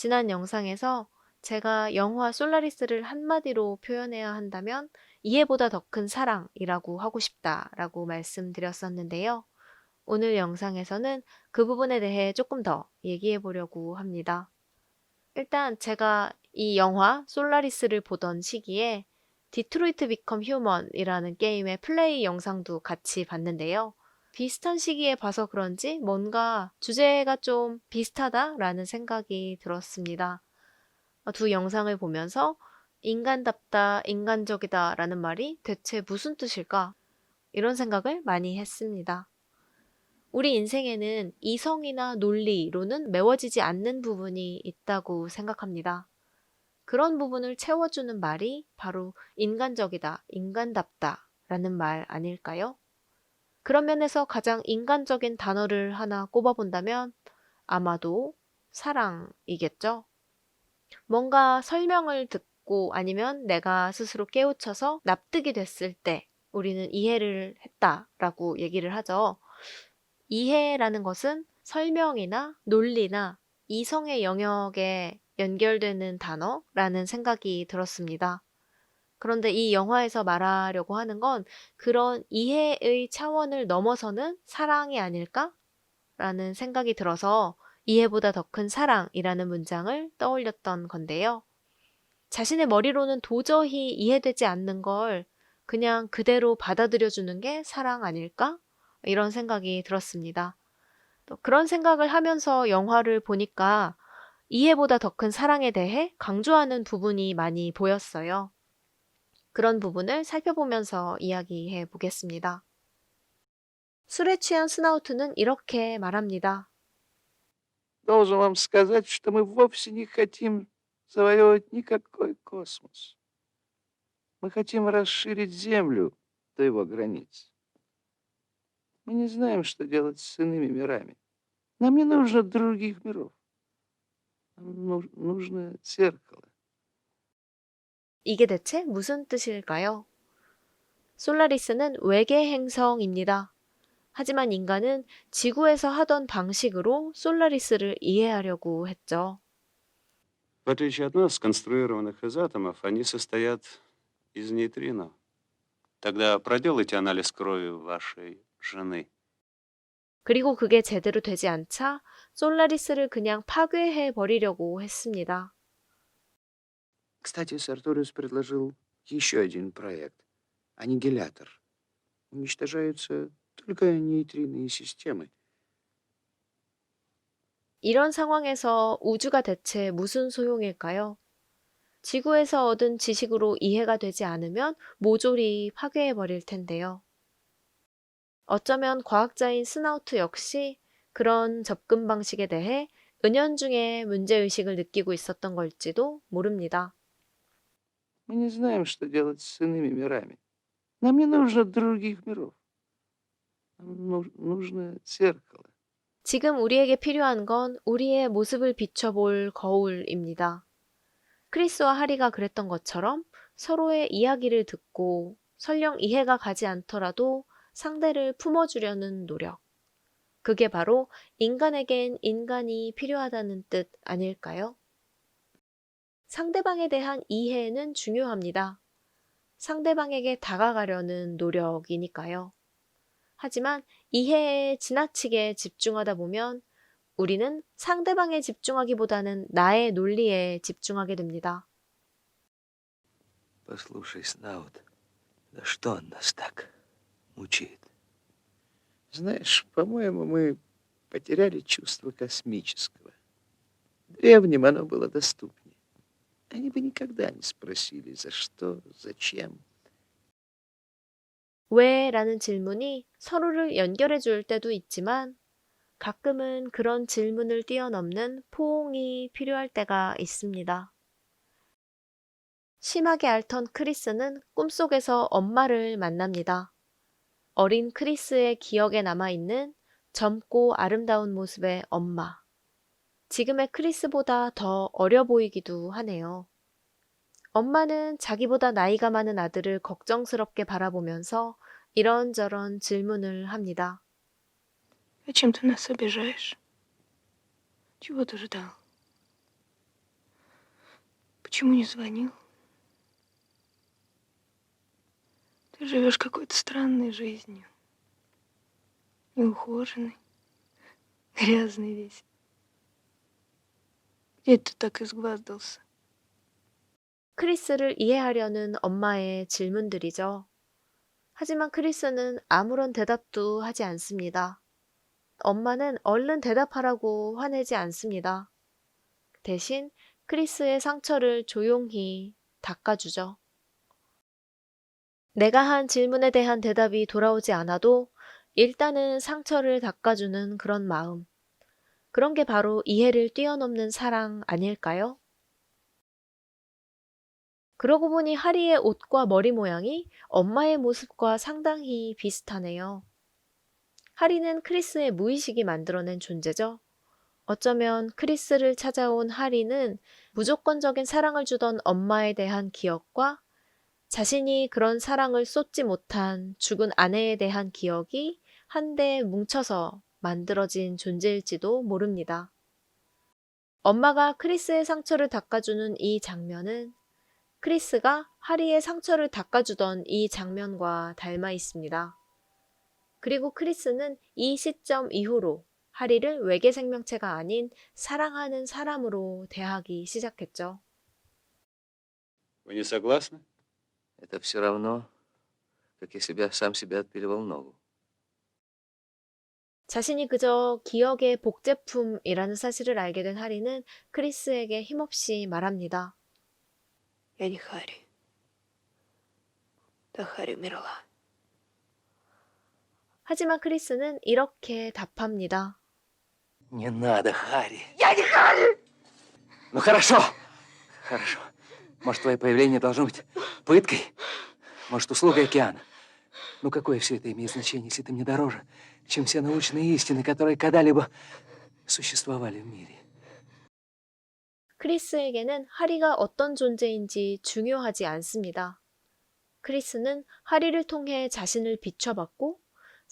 지난 영상에서 제가 영화 솔라리스를 한마디로 표현해야 한다면 이해보다 더 큰 사랑이라고 하고 싶다라고 말씀드렸었는데요. 오늘 영상에서는 그 부분에 대해 조금 더 얘기해 보려고 합니다. 일단 제가 이 영화 솔라리스를 보던 시기에 디트로이트 비컴 휴먼이라는 게임의 플레이 영상도 같이 봤는데요. 비슷한 시기에 봐서 그런지 뭔가 주제가 좀 비슷하다라는 생각이 들었습니다. 두 영상을 보면서 인간답다, 인간적이다 라는 말이 대체 무슨 뜻일까? 이런 생각을 많이 했습니다. 우리 인생에는 이성이나 논리로는 메워지지 않는 부분이 있다고 생각합니다. 그런 부분을 채워주는 말이 바로 인간적이다, 인간답다 라는 말 아닐까요? 그런 면에서 가장 인간적인 단어를 하나 꼽아본다면 아마도 사랑이겠죠? 뭔가 설명을 듣고 아니면 내가 스스로 깨우쳐서 납득이 됐을 때 우리는 이해를 했다라고 얘기를 하죠. 이해라는 것은 설명이나 논리나 이성의 영역에 연결되는 단어라는 생각이 들었습니다. 그런데 이 영화에서 말하려고 하는 건 그런 이해의 차원을 넘어서는 사랑이 아닐까라는 생각이 들어서 이해보다 더 큰 사랑이라는 문장을 떠올렸던 건데요. 자신의 머리로는 도저히 이해되지 않는 걸 그냥 그대로 받아들여주는 게 사랑 아닐까? 이런 생각이 들었습니다. 또 그런 생각을 하면서 영화를 보니까 이해보다 더 큰 사랑에 대해 강조하는 부분이 많이 보였어요. 그런 부분을 살펴보면서 이야기해 보겠습니다. 술에 취한 스나우트는 이렇게 말합니다. Должен вам сказать, что мы вовсе не хотим завоевывать никакой космос. Мы хотим расширить Землю до его границ. Мы не знаем, что делать с иными мирами. Нам не нужно других миров. Нам нужно зеркало. 이게 대체 무슨 뜻일까요? 솔라리스는 외계 행성입니다. 하지만 인간은 지구에서 하던 방식으로 솔라리스를 이해하려고 했죠. В отличие от нас, сконструированных из атомов, они состоят из нейтрино. Тогда проделайте анализ крови вашей жены. 그리고 그게 제대로 되지 않자 솔라리스를 그냥 파괴해 버리려고 했습니다. Кстати, Сарториус предложил еще один проект. Аннигилятор. Уничтожаются только нейтринные системы. 이런 상황에서 우주가 대체 무슨 소용일까요? 지구에서 얻은 지식으로 이해가 되지 않으면 모조리 파괴해 버릴 텐데요. 어쩌면 과학자인 스나우트 역시 그런 접근 방식에 대해 은연중에 문제의식을 느끼고 있었던 걸지도 모릅니다. Мы не знаем, что делать с иными мирами. Нам не нужно других миров. Нам нужно зеркало. 지금 우리에게 필요한 건 우리의 모습을 비춰볼 거울입니다. 크리스와 하리가 그랬던 것처럼 서로의 이야기를 듣고 설령 이해가 가지 않더라도 상대를 품어주려는 노력. 그게 바로 인간에겐 인간이 필요하다는 뜻 아닐까요? 상대방에 대한 이해는 중요합니다. 상대방에게 다가가려는 노력이니까요. 하지만 이해에 지나치게 집중하다 보면 우리는 상대방에 집중하기보다는 나의 논리에 집중하게 됩니다. Послушай, Снаут, да что он нас так мучает? Знаешь, по-моему, мы потеряли чувство космического. Древним оно было доступнее. Они бы никогда не спросили, за что, зачем. 왜? 라는 질문이 서로를 연결해 줄 때도 있지만 가끔은 그런 질문을 뛰어넘는 포옹이 필요할 때가 있습니다. 심하게 앓던 크리스는 꿈속에서 엄마를 만납니다. 어린 크리스의 기억에 남아있는 젊고 아름다운 모습의 엄마. 지금의 크리스보다 더 어려 보이기도 하네요. 엄마는 자기보다 나이가 많은 아들을 걱정스럽게 바라보면서 이런저런 질문을 합니다. Зачем ты нас обижаешь? Чего ты ждал? почему не звонил? Ты живешь какой-то странной жизнью. Неухоженный, грязный весь. Где ты так изгваздался? 크리스를 이해하려는 엄마의 질문들이죠. 하지만 크리스는 아무런 대답도 하지 않습니다. 엄마는 얼른 대답하라고 화내지 않습니다. 대신 크리스의 상처를 조용히 닦아주죠. 내가 한 질문에 대한 대답이 돌아오지 않아도 일단은 상처를 닦아주는 그런 마음. 그런 게 바로 이해를 뛰어넘는 사랑 아닐까요? 그러고 보니 하리의 옷과 머리 모양이 엄마의 모습과 상당히 비슷하네요. 하리는 크리스의 무의식이 만들어낸 존재죠. 어쩌면 크리스를 찾아온 하리는 무조건적인 사랑을 주던 엄마에 대한 기억과 자신이 그런 사랑을 쏟지 못한 죽은 아내에 대한 기억이 한데 뭉쳐서 만들어진 존재일지도 모릅니다. 엄마가 크리스의 상처를 닦아주는 이 장면은 크리스가 하리의 상처를 닦아주던 이 장면과 닮아 있습니다. 그리고 크리스는 이 시점 이후로 하리를 외계 생명체가 아닌 사랑하는 사람으로 대하기 시작했죠. Вы не согласны? Это все равно, как если бы я сам себе отпиливал ногу. 자신이 그저 기억의 복제품이라는 사실을 알게 된 하리는 크리스에게 힘없이 말합니다. Я не Хари. Да Хари умерла. 하지만 크리스는 이렇게 답합니다. Не надо, Харри. Я не Харри! Ну хорошо. Хорошо. Может, твое появление должно быть пыткой? Может, услугой океана? Ну какое все это имеет значение, если ты мне дороже, чем все научные истины, которые когда-либо существовали в мире? 크리스에게는 하리가 어떤 존재인지 중요하지 않습니다. 크리스는 하리를 통해 자신을 비춰봤고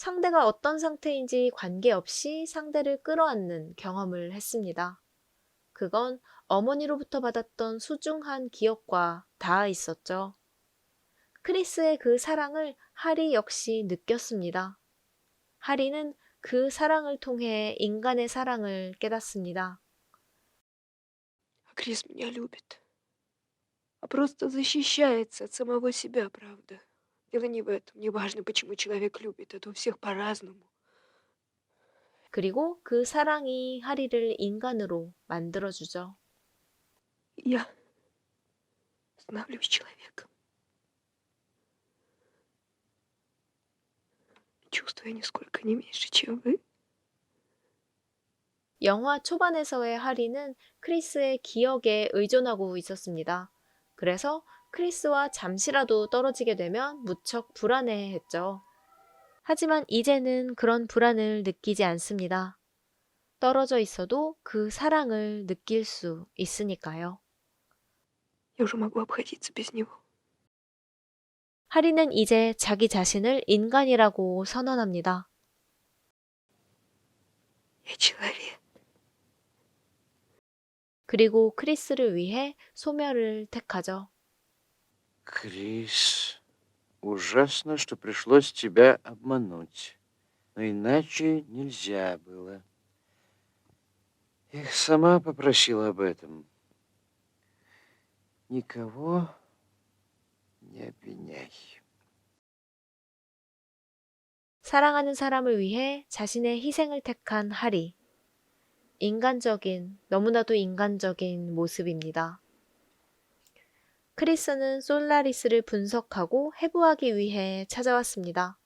상대가 어떤 상태인지 관계없이 상대를 끌어안는 경험을 했습니다. 그건 어머니로부터 받았던 소중한 기억과 닿아 있었죠. 크리스의 그 사랑을 하리 역시 느꼈습니다. 하리는 그 사랑을 통해 인간의 사랑을 깨닫습니다. А Крис меня любит. А просто защищается от самого себя, правда. Дело не в этом. Не важно, почему человек любит. Это у всех по-разному. 그리고 그 사랑이 하리를 인간으로 만들어주죠. Я становлюсь человеком. Чувствую нисколько не меньше, чем вы. 영화 초반에서의 하리는 크리스의 기억에 의존하고 있었습니다. 그래서 크리스와 잠시라도 떨어지게 되면 무척 불안해했죠. 하지만 이제는 그런 불안을 느끼지 않습니다. 떨어져 있어도 그 사랑을 느낄 수 있으니까요. Я уже могу обходиться без него. 하리는 이제 자기 자신을 인간이라고 선언합니다. Я человек. 그리고 크리스를 위해 소멸을 택하죠. Крис, ужасно, что пришлось тебя обмануть. Но иначе нельзя было. Их сама попросила об этом. Никого не обвиняй. 사랑하는 사람을 위해 자신의 희생을 택한 하리. 인간적인, 너무나도 인간적인 모습입니다. 크리스는 솔라리스를 분석하고 해부하기 위해 찾아왔습니다.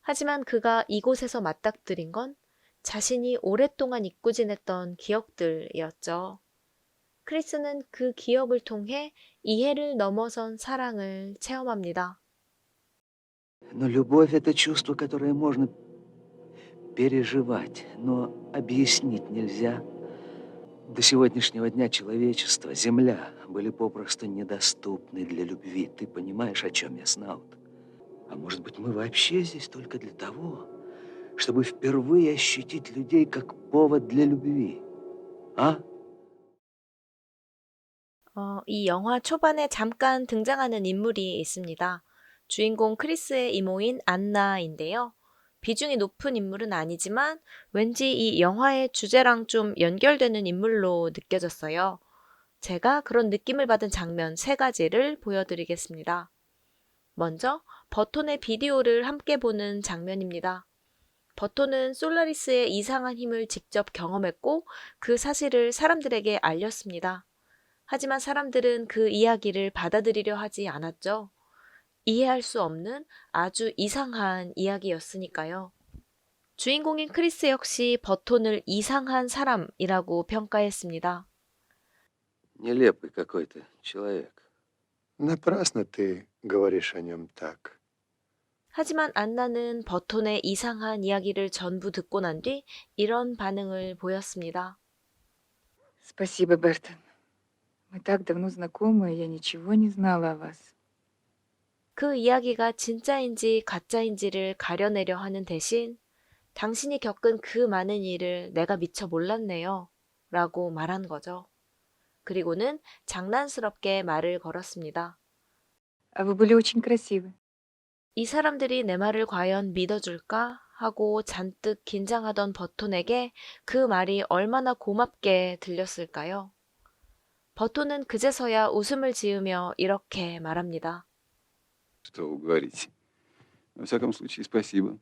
하지만 그가 이곳에서 맞닥뜨린 건 자신이 오랫동안 잊고 지냈던 기억들이었죠. 크리스는 그 기억을 통해 이해를 넘어선 사랑을 체험합니다. Но любовь — это чувство, которое можно переживать, но объяснить нельзя. До сегодняшнего дня человечество, Земля были попросту недоступны для любви. Ты понимаешь, о чем я, Снаут? А может быть, мы вообще здесь только для того, чтобы впервые ощутить людей как повод для любви? А? 이 영화 초반에 잠깐 등장하는 인물이 있습니다. 주인공 크리스의 이모인 안나인데요. 비중이 높은 인물은 아니지만 왠지 이 영화의 주제랑 좀 연결되는 인물로 느껴졌어요. 제가 그런 느낌을 받은 장면 3가지를 보여드리겠습니다. 먼저 버톤의 비디오를 함께 보는 장면입니다. 버톤은 솔라리스의 이상한 힘을 직접 경험했고 그 사실을 사람들에게 알렸습니다. 하지만 사람들은 그 이야기를 받아들이려 하지 않았죠. 이해할 수 없는 아주 이상한 이야기였으니까요. 주인공인 크리스 역시 버톤을 이상한 사람이라고 평가했습니다. Нелепый какой-то человек. Напрасно ты говоришь о нем так. 하지만 안나는 버톤의 이상한 이야기를 전부 듣고 난 뒤 이런 반응을 보였습니다. Спасибо, Бертон. Мы так давно знакомы, и я ничего не знала о вас. 그 이야기가 진짜인지 가짜인지를 가려내려 하는 대신 당신이 겪은 그 많은 일을 내가 미처 몰랐네요. 라고 말한 거죠. 그리고는 장난스럽게 말을 걸었습니다. А вы были очень красивы. 이 사람들이 내 말을 과연 믿어줄까? 하고 잔뜩 긴장하던 버톤에게 그 말이 얼마나 고맙게 들렸을까요? 버톤은 그제서야 웃음을 지으며 이렇게 말합니다. Что вы говорите? Во всяком случае, спасибо.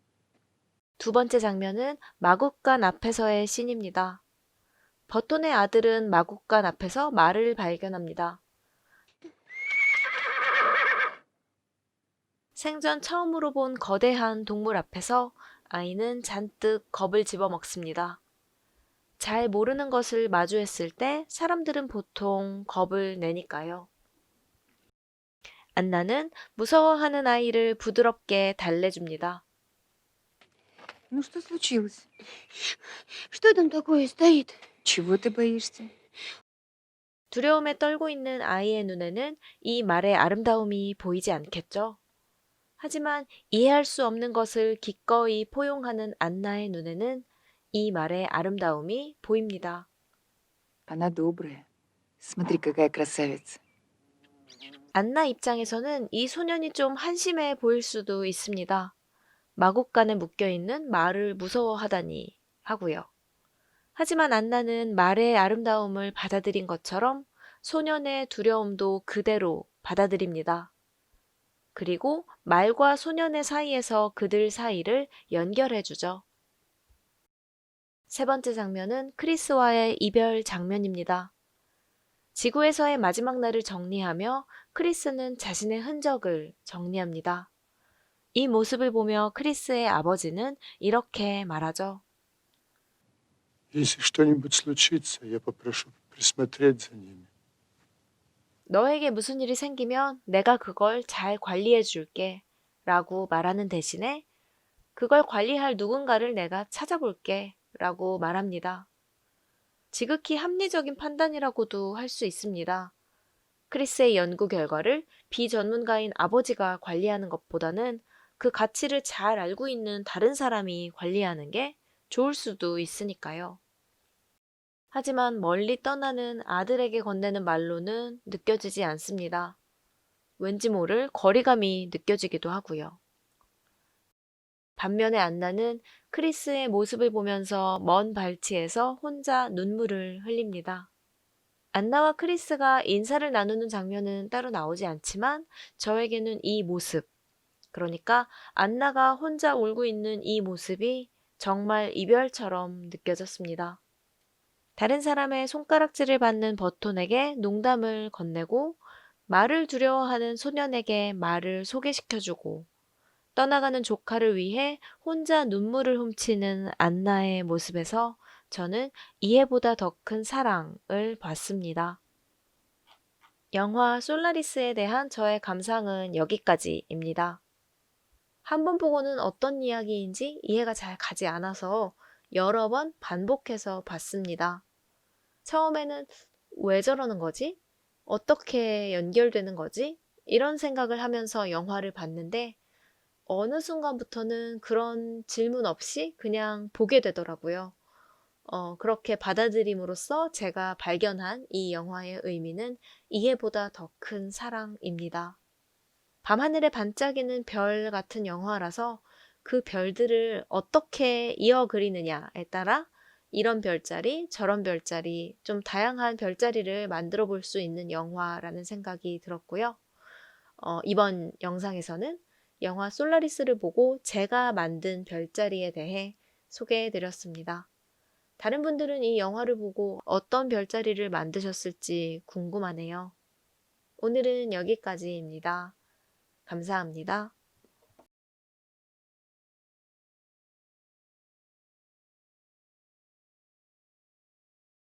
2번째 장면은 마국간 앞에서의 씬입니다. 버톤의 아들은 마국간 앞에서 말을 발견합니다. 생전 처음으로 본 거대한 동물 앞에서 아이는 잔뜩 겁을 집어먹습니다. 잘 모르는 것을 마주했을 때 사람들은 보통 겁을 내니까요. 안나는 무서워하는 아이를 부드럽게 달래줍니다. Ну что случилось? Что там такое стоит? Чего ты боишься? 두려움에 떨고 있는 아이의 눈에는 이 말의 아름다움이 보이지 않겠죠? 하지만 이해할 수 없는 것을 기꺼이 포용하는 안나의 눈에는 이 말의 아름다움이 보입니다. Она добрая. Смотри, какая красавица. 안나 입장에서는 이 소년이 좀 한심해 보일 수도 있습니다. 마국간에 묶여있는 말을 무서워하다니 하고요. 하지만 안나는 말의 아름다움을 받아들인 것처럼 소년의 두려움도 그대로 받아들입니다. 그리고 말과 소년의 사이에서 그들 사이를 연결해주죠. 3번째 장면은 크리스와의 이별 장면입니다. 지구에서의 마지막 날을 정리하며 크리스는 자신의 흔적을 정리합니다. 이 모습을 보며 크리스의 아버지는 이렇게 말하죠. Если что-нибудь случится, я попрошу присмотреть за ними. 너에게 무슨 일이 생기면 내가 그걸 잘 관리해 줄게 라고 말하는 대신에 그걸 관리할 누군가를 내가 찾아볼게 라고 말합니다. 지극히 합리적인 판단이라고도 할 수 있습니다. 크리스의 연구 결과를 비전문가인 아버지가 관리하는 것보다는 그 가치를 잘 알고 있는 다른 사람이 관리하는 게 좋을 수도 있으니까요. 하지만 멀리 떠나는 아들에게 건네는 말로는 느껴지지 않습니다. 왠지 모를 거리감이 느껴지기도 하고요. 반면에 안나는 크리스의 모습을 보면서 먼 발치에서 혼자 눈물을 흘립니다. 안나와 크리스가 인사를 나누는 장면은 따로 나오지 않지만 저에게는 이 모습, 그러니까 안나가 혼자 울고 있는 이 모습이 정말 이별처럼 느껴졌습니다. 다른 사람의 손가락질을 받는 버톤에게 농담을 건네고 말을 두려워하는 소년에게 말을 소개시켜주고 떠나가는 조카를 위해 혼자 눈물을 훔치는 안나의 모습에서 저는 이해보다 더 큰 사랑을 봤습니다. 영화 솔라리스에 대한 저의 감상은 여기까지입니다. 한 번 보고는 어떤 이야기인지 이해가 잘 가지 않아서 여러 번 반복해서 봤습니다. 처음에는 왜 저러는 거지? 어떻게 연결되는 거지? 이런 생각을 하면서 영화를 봤는데 어느 순간부터는 그런 질문 없이 그냥 보게 되더라고요. 그렇게 받아들임으로써 제가 발견한 이 영화의 의미는 이해보다 더 큰 사랑입니다. 밤하늘에 반짝이는 별 같은 영화라서 그 별들을 어떻게 이어 그리느냐에 따라 이런 별자리, 저런 별자리, 좀 다양한 별자리를 만들어 볼 수 있는 영화라는 생각이 들었고요. 이번 영상에서는 영화 솔라리스를 보고 제가 만든 별자리에 대해 소개해 드렸습니다. 다른 분들은 이 영화를 보고 어떤 별자리를 만드셨을지 궁금하네요. 오늘은 여기까지입니다. 감사합니다.